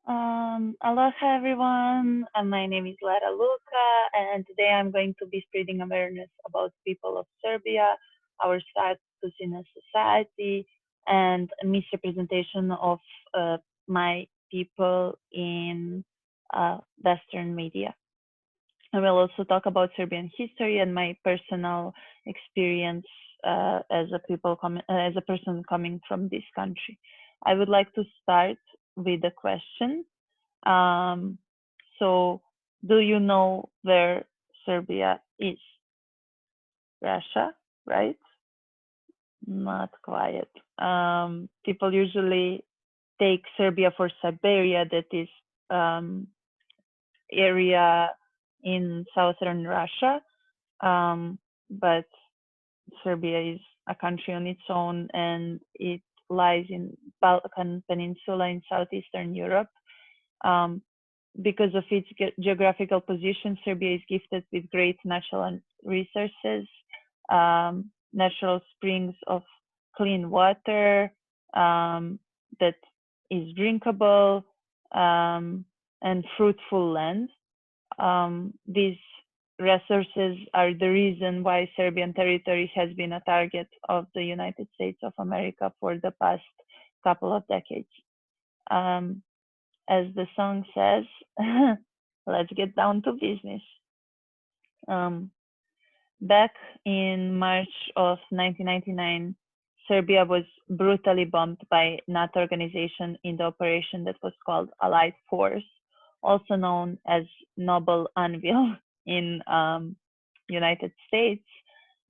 Aloha everyone, my name is Lara Luca, and today I'm going to be spreading awareness about people of Serbia, our status in a society, and misrepresentation of my people in Western media. I will also talk about Serbian history and my personal experience as a person coming from this country. I would like to start with a question. Um, so, do you know where Serbia is? Russia, right? Not quite. People usually take Serbia for Siberia, that is um, area in southern Russia, but Serbia is a country on its own, and it lies in Balkan Peninsula in southeastern Europe. Um, because of its geographical position, Serbia is gifted with great natural resources, natural springs of clean water that is drinkable, and fruitful land. These resources are the reason why Serbian territory has been a target of the United States of America for the past couple of decades. Um, as the song says, let's get down to business. Um, Back in March of 1999, Serbia was brutally bombed by NATO organization in the operation that was called Allied Force, also known as Noble Anvil in United States,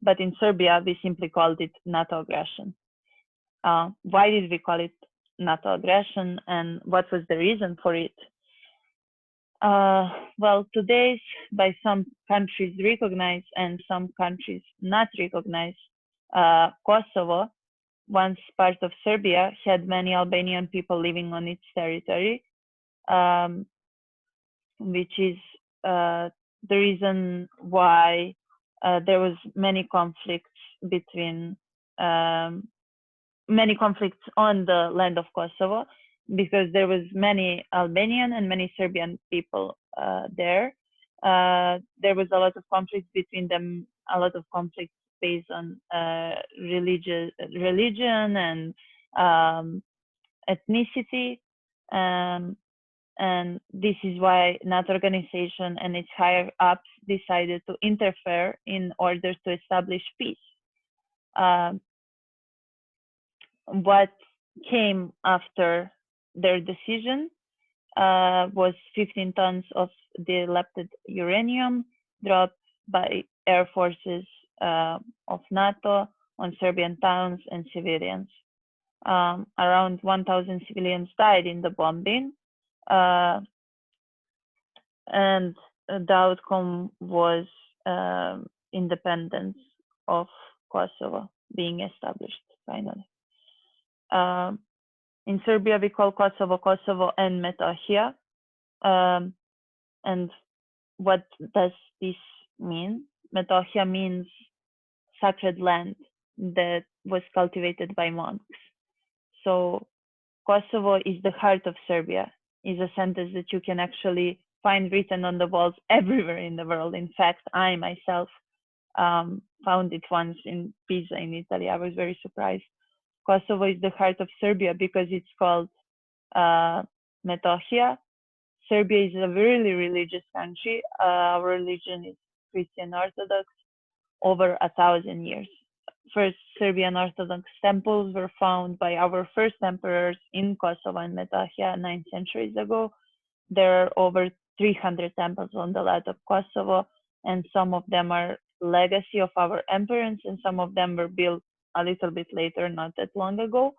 but in Serbia we simply called it NATO aggression. Why did we call it NATO aggression, and what was the reason for it? Well, today, by some countries recognized and some countries not recognized, Kosovo, once part of Serbia, had many Albanian people living on its territory, um, which is the reason why there was between um, many conflicts on the land of Kosovo, because there was many Albanian and many Serbian people there. There was a lot of conflicts between them, a lot of conflicts based on religion and um, ethnicity. Um, and this is why NATO organization and its higher ups decided to interfere in order to establish peace. Um, what came after their decision was 15 tons of depleted uranium dropped by air forces of NATO on Serbian towns and civilians. Around 1,000 civilians died in the bombing, uh, and the outcome was independence of Kosovo being established finally. Um, in Serbia, we call Kosovo Kosovo and Metohija. Um, and what does this mean? Metohija means sacred land that was cultivated by monks. So Kosovo is the heart of Serbia, is a sentence that you can actually find written on the walls everywhere in the world. In fact, I myself found it once in Pisa in Italy. I was very surprised. Kosovo is the heart of Serbia because it's called Metohija. Serbia is a really religious country. Our religion is Christian Orthodox, over 1,000 years. First Serbian Orthodox temples were found by our first emperors in Kosovo and Metohija 9 centuries ago. There are over 300 temples on the land of Kosovo, and some of them are legacy of our emperors, and some of them were built a little bit later, not that long ago.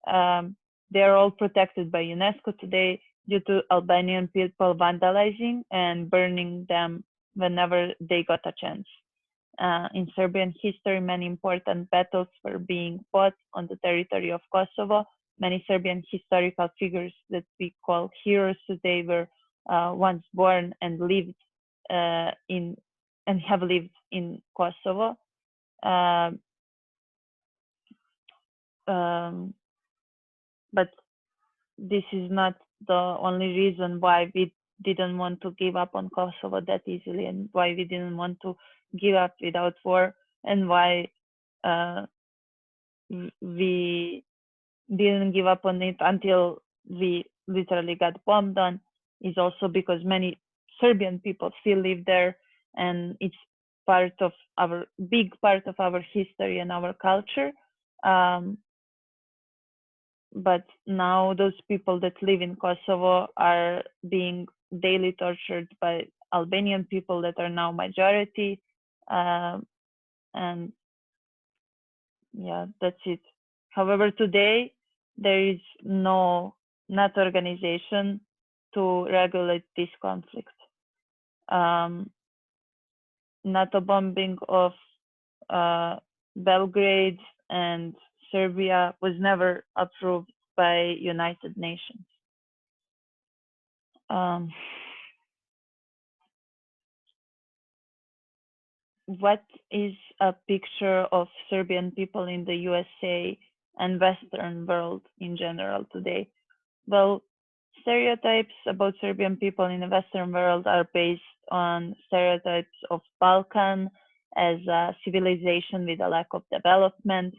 They are all protected by UNESCO today due to Albanian people vandalizing and burning them whenever they got a chance. In Serbian history, many important battles were being fought on the territory of Kosovo. Many Serbian historical figures that we call heroes today were once born and lived in and have lived in Kosovo. Um, um, but this is not the only reason why we didn't want to give up on Kosovo that easily, and why we didn't want to give up without war, and why uh, we didn't give up on it until we literally got bombed on, is also because many Serbian people still live there, and it's part of our big part of our history and our culture. Um, but now those people that live in Kosovo are being daily tortured by Albanian people that are now majority, and yeah, that's it. However, today there is no NATO organization to regulate this conflict. NATO bombing of Belgrade and Serbia was never approved by United Nations. What is a picture of Serbian people in the USA and Western world in general today? Well, stereotypes about Serbian people in the Western world are based on stereotypes of Balkan as a civilization with a lack of development,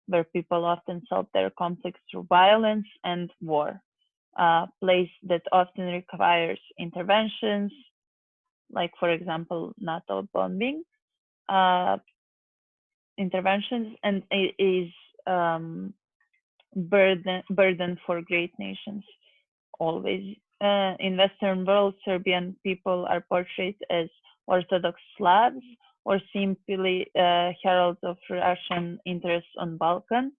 where people often solve their conflicts through violence and war, a place that often requires interventions, like, for example, NATO bombing, interventions, and it is burden for great nations. Always in Western world, Serbian people are portrayed as Orthodox Slavs or simply heralds of Russian interests on Balkan.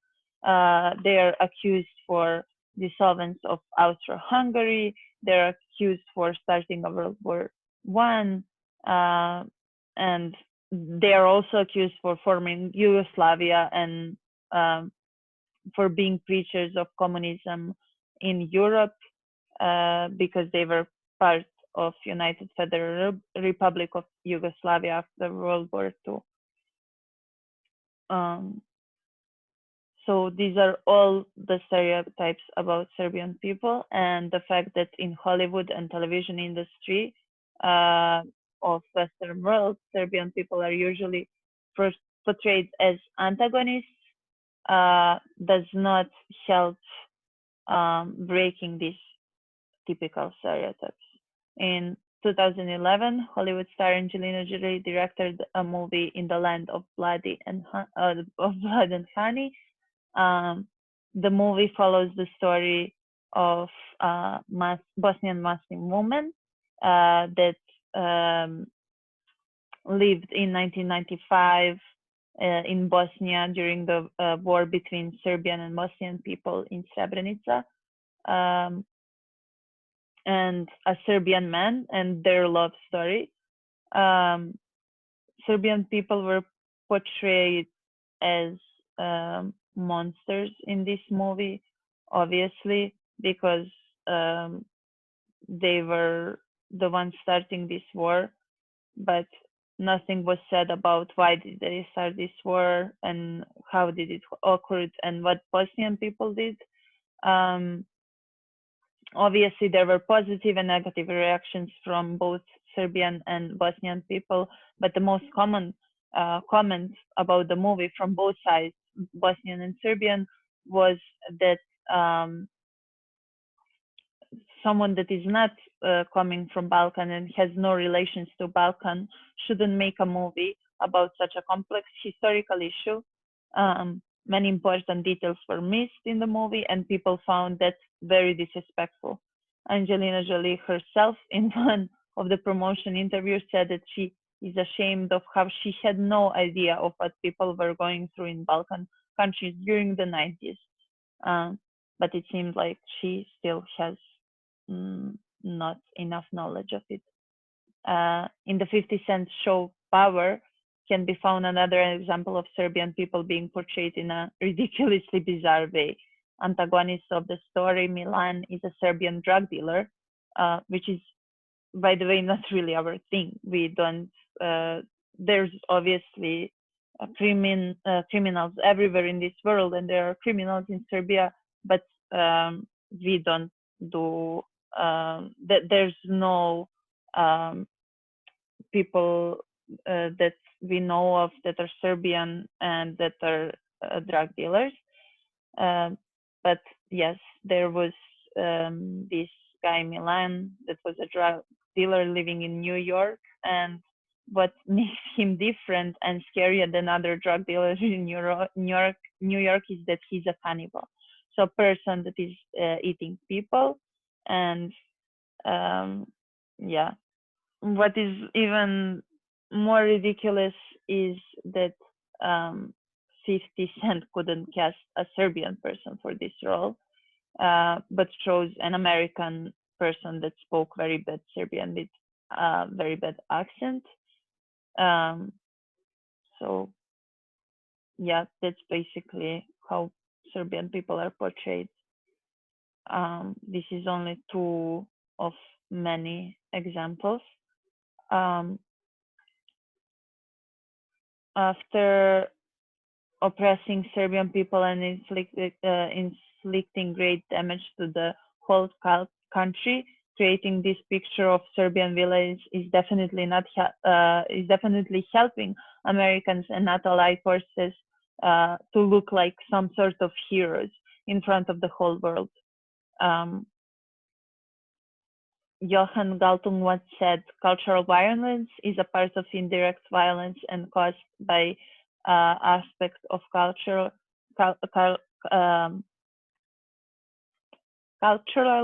They are accused for dissolvence of Austro-Hungary. They are accused for starting a World War One, and they are also accused for forming Yugoslavia and for being preachers of communism in Europe, because they were part of United Federal Republic of Yugoslavia after World War II. So these are all the stereotypes about Serbian people, and the fact that in Hollywood and television industry of Western world, Serbian people are usually portrayed as antagonists does not help breaking these typical stereotypes. In 2011, Hollywood star Angelina Jolie directed a movie in the land of blood and honey. The movie follows the story of Bosnian Muslim woman that lived in 1995 in Bosnia during the war between Serbian and Bosnian people in Srebrenica, and a Serbian man and their love story. Serbian people were portrayed as monsters in this movie, obviously, because they were the ones starting this war, but nothing was said about why did they start this war and how did it occur and what Bosnian people did. Obviously, there were positive and negative reactions from both Serbian and Bosnian people, but the most common comment about the movie from both sides, Bosnian and Serbian, was that someone that is not coming from Balkan and has no relations to Balkan shouldn't make a movie about such a complex historical issue. Many important details were missed in the movie, and people found that very disrespectful. Angelina Jolie herself, in one of the promotion interviews, said that she is ashamed of how she had no idea of what people were going through in Balkan countries during the 90s. But it seems like she still has not enough knowledge of it. In the 50 Cent show Power can be found another example of Serbian people being portrayed in a ridiculously bizarre way. Antagonist of the story, Milan, is a Serbian drug dealer, which is, by the way, not really our thing. We don't, there's obviously criminals everywhere in this world, and there are criminals in Serbia, but we don't do that. There's no people that we know of that are Serbian and that are drug dealers. But yes, there was this guy Milan that was a drug dealer living in New York, and what makes him different and scarier than other drug dealers in New York is that he's a cannibal. So a person that is eating people, and yeah, what is even more ridiculous is that 50 Cent couldn't cast a Serbian person for this role, but chose an American person that spoke very bad Serbian with a very bad accent. So yeah, that's basically how Serbian people are portrayed. This is only two of many examples. After oppressing Serbian people and inflicting great damage to the whole country, creating this picture of Serbian village is definitely not is definitely helping Americans and NATO allied forces to look like some sort of heroes in front of the whole world. Johan Galtung once said, "Cultural violence is a part of indirect violence and caused by aspects of cultural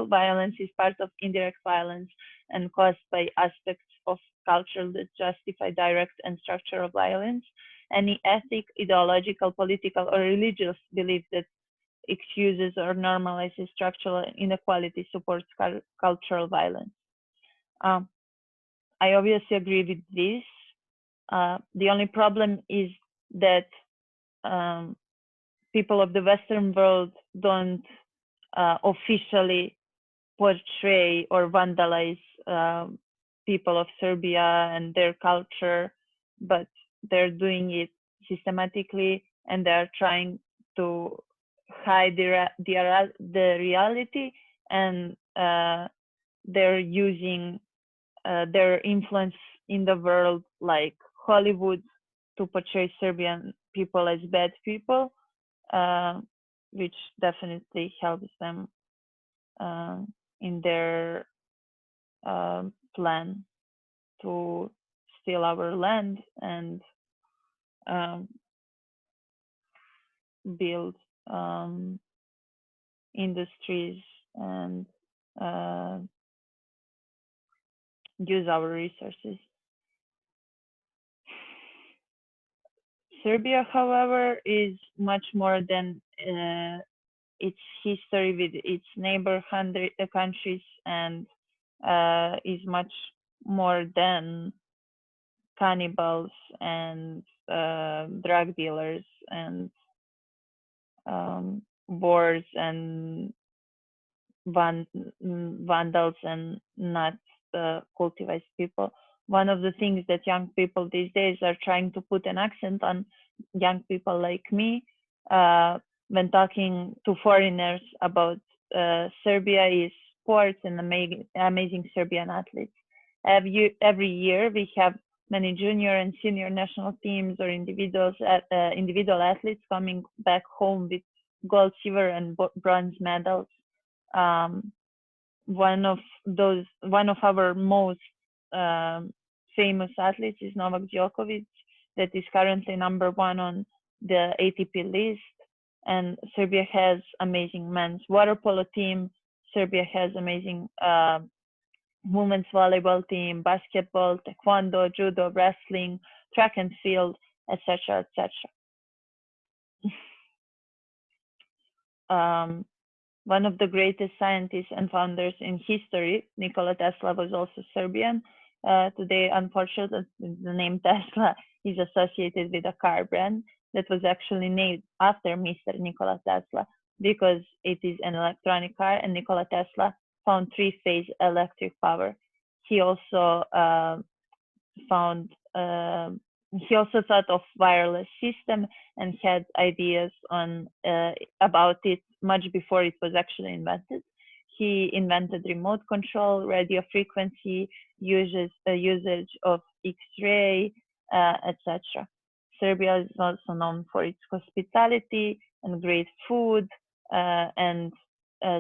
violence is part of indirect violence and caused by aspects of culture that justify direct and structural violence. Any ethic, ideological, political, or religious belief that excuses or normalizes structural inequality supports cultural violence." I obviously agree with this. The only problem is that people of the Western world don't officially portray or vandalize people of Serbia and their culture, but they're doing it systematically, and they're trying to hide the reality, and they're using their influence in the world, like Hollywood, to portray Serbian people as bad people, which definitely helps them in their plan to steal our land and build industries and use our resources. Serbia, however, is much more than its history with its neighbor countries, and is much more than cannibals and drug dealers and wars and vandals and not cultivated people. One of the things that young people these days are trying to put an accent on, young people like me, when talking to foreigners about Serbia, is sports and amazing Serbian athletes. Every year we have many junior and senior national teams or individual athletes coming back home with gold, silver, and bronze medals. One of our most famous athletes is Novak Djokovic, that is currently #1 on the ATP list. And Serbia has amazing men's water polo team. Serbia has amazing women's volleyball team, basketball, taekwondo, judo, wrestling, track and field, etc., etc. One of the greatest scientists and founders in history, Nikola Tesla, was also Serbian. Today, unfortunately, the name Tesla is associated with a car brand that was actually named after Mr. Nikola Tesla, because it is an electronic car, and Nikola Tesla found three-phase electric power. He also thought of wireless system and had ideas on about it much before it was actually invented. he invented remote control, radio frequency, usage of X-ray, etc. Serbia is also known for its hospitality and great food, and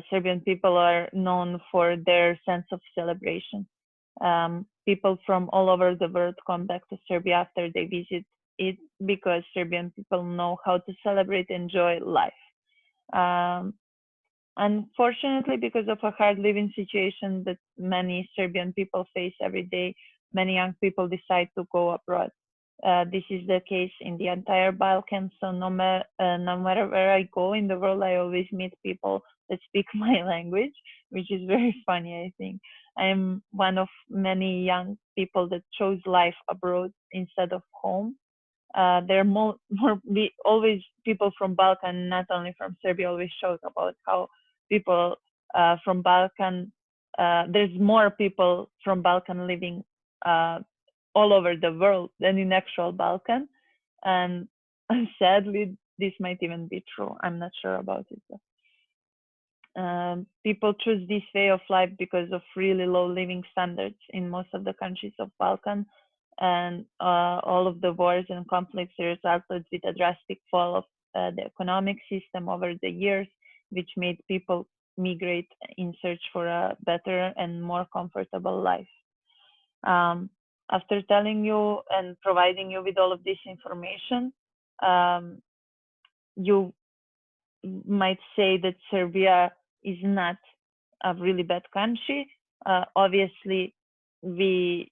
Serbian people are known for their sense of celebration. People from all over the world come back to Serbia after they visit it because Serbian people know how to celebrate and enjoy life. Um, Unfortunately, because of a hard living situation that many Serbian people face every day, many young people decide to go abroad. This is the case in the entire Balkans. So no matter where I go in the world, I always meet people that speak my language, which is very funny, I think. I'm one of many young people that chose life abroad instead of home. There are always people from Balkan, not only from Serbia, always shout about how people from Balkan, there's more people from Balkan living all over the world than in actual Balkan. And sadly, this might even be true. I'm not sure about it. People choose this way of life because of really low living standards in most of the countries of Balkan, and all of the wars and conflicts resulted with a drastic fall of the economic system over the years, which made people migrate in search for a better and more comfortable life. After telling you and providing you with all of this information, you might say that Serbia is not a really bad country. Obviously, we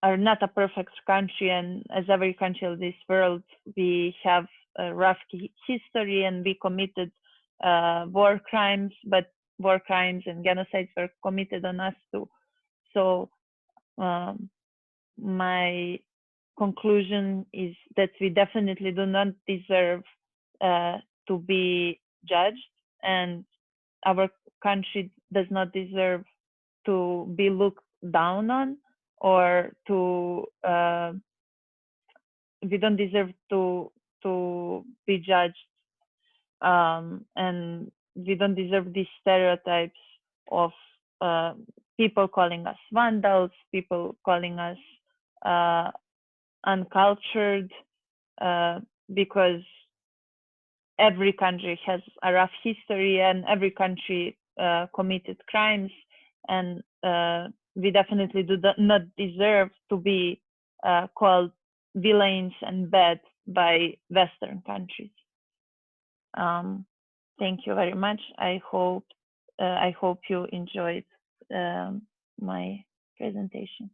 are not a perfect country, and as every country of this world, we have a rough history and we committed war crimes, but war crimes and genocides were committed on us too. So my conclusion is that we definitely do not deserve to be judged, and our country does not deserve to be looked down on, or to we don't deserve to be judged, and we don't deserve these stereotypes of people calling us vandals, people calling us uncultured, because every country has a rough history and every country committed crimes, and we definitely do not deserve to be called villains and bad by Western countries. Thank you very much. I hope you enjoyed my presentation.